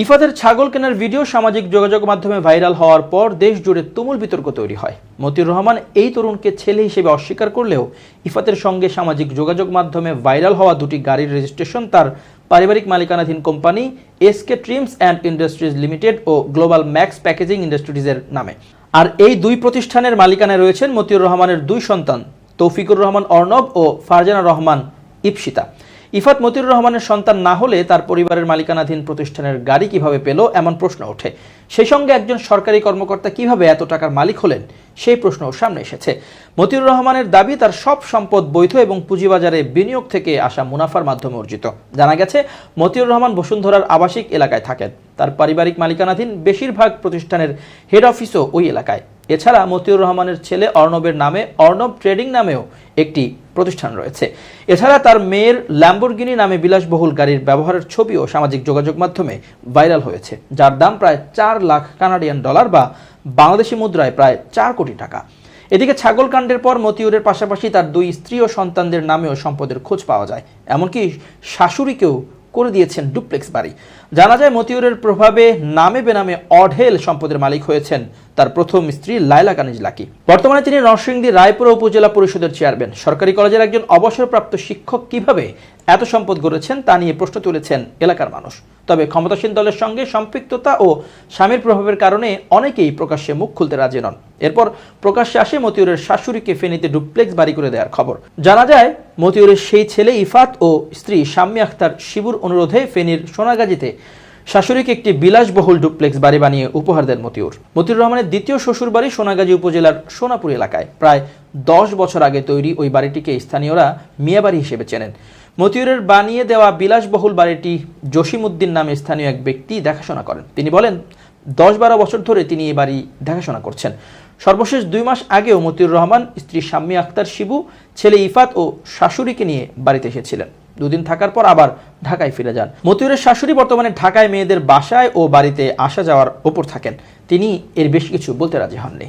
ইফাতের ছাগল কেনার ভিডিও সামাজিক যোগাযোগ মাধ্যমে ভাইরাল হওয়ার পর দেশ জুড়ে তুমুল বিতর্ক তৈরি হয়। মতিউর রহমান এই তরুণকে ছেলে হিসেবে অস্বীকার করলেও ইফাতের সঙ্গে সামাজিক যোগাযোগ মাধ্যমে ভাইরাল হওয়া দুটি গাড়ির রেজিস্ট্রেশন তার পারিবারিক মালিকানাধীন company SK Trims and Industries Limited ও গ্লোবাল ম্যাক্স প্যাকেজিং ইন্ডাস্ট্রিজের নামে। আর এই দুই প্রতিষ্ঠানের মালিকানায় রয়েছেন মতিউর রহমানের দুই সন্তান তৌফিকুর রহমান অর্ণব ও ফারজানা রহমান ইপসিতা। ইফাত মতিউর রহমানের সন্তান না হলে তার পরিবারের মালিকানাধীন প্রতিষ্ঠানের গাড়ি কিভাবে পেল এমন প্রশ্ন ওঠে। সেই সঙ্গে একজন সরকারি কর্মকর্তা কিভাবে এত টাকার মালিক হলেন সেই প্রশ্নও সামনে এসেছে। মতিউর রহমানের দাবি তার সব সম্পদ বৈধ এবং পুঁজিবাজারে বিনিয়োগ থেকে আসা মুনাফার মাধ্যমে অর্জিত। জানা গেছে মতিউর রহমান বসুন্ধরার আবাসিক এলাকায় থাকেন। তার পারিবারিক মালিকানাধীন বেশিরভাগ প্রতিষ্ঠানের হেড অফিসও ওই এলাকায়। এছাড়া মতিউর রহমানের ছেলে অর্ণবের নামে অর্ণব ট্রেডিং নামেও একটি প্রতিষ্ঠান রয়েছে। এছাড়া তার মেয়ের ল্যাম্বরগিনি নামে বিলাসবহুল গাড়ির ব্যবহারের ছবিও সামাজিক যোগাযোগ মাধ্যমে ভাইরাল হয়েছে, যার দাম প্রায় 4 লাখ কানাডিয়ান ডলার বা বাংলাদেশি মুদ্রায় প্রায় 4 কোটি টাকা। এদিকে ছাগল কাণ্ডের পর মতিউরের পাশাপাশি তার দুই স্ত্রী ও সন্তানদের নামেও সম্পদের খোঁজ পাওয়া যায়। এমনকি শাশুড়িকেও করে দিয়েছেন ডুপ্লেক্স বাড়ি। জানা যায় মতিউরের প্রভাবে নামে বেনামে অঢেল সম্পদের মালিক হয়েছেন তার প্রথম স্ত্রী লায়লা কানিজ লাকি। বর্তমানে তিনি নরসিংদী রায়পুরা উপজেলা পরিষদের চেয়ারম্যান। সরকারি কলেজের একজন অবসরপ্রাপ্ত শিক্ষক কিভাবে এত সম্পদ গড়েছেন তা নিয়ে প্রশ্ন তুলেছেন এলাকার মানুষ। তবে ক্ষমতাসীন দলের সঙ্গে সম্পৃক্ততা ও স্বামীর প্রভাবের কারণে অনেকেই প্রকাশ্যে মুখ খুলতে রাজি নন। এরপর প্রকাশ্যে আসে মতিউরের শাশুড়িকে ফেনীতে ডুপ্লেক্স বাড়ি করে দেওয়ার খবর। জানা যায় মতিউরের সেই ছেলে ইফাত ও স্ত্রী শাম্মী আক্তার শিবুর অনুরোধে ফেনীর সোনাগাজীতে শাশুড়িকে একটি বিলাসবহুল ডুপ্লেক্স বাড়ি বানিয়ে উপহার দেন মতিউর। মতিউর রহমানের দ্বিতীয় শ্বশুর বাড়ি সোনাগাজী উপজেলার সোনাপুর এলাকায়। প্রায় 10 বছর আগে তৈরি ওই বাড়িটিকে স্থানীয়রা মিয়াবাড়ি হিসেবে চেনেন। মতিউরের বানিয়ে দেওয়া বিলাসবহুল বাড়িটি জসিম উদ্দিন নামে স্থানীয় এক ব্যক্তি দেখাশোনা করেন। তিনি বলেন 10-12 বছর ধরে তিনি এই বাড়ি দেখাশোনা করছেন। সর্বশেষ 2 মাস আগেও মতিউর রহমান, স্ত্রী শাম্মী আক্তার শিবু, ছেলে ইফাত ও শাশুড়িকে নিয়ে বাড়িতে এসেছিলেন। 2 দিন থাকার পর আবার ঢাকায় ফিরে যান। মতিউরের শাশুড়ি বর্তমানে ঢাকায় মেয়েদের বাসায় ও বাড়িতে আসা যাওয়ার ওপর থাকেন। তিনি এর বেশি কিছু বলতে রাজি হননি।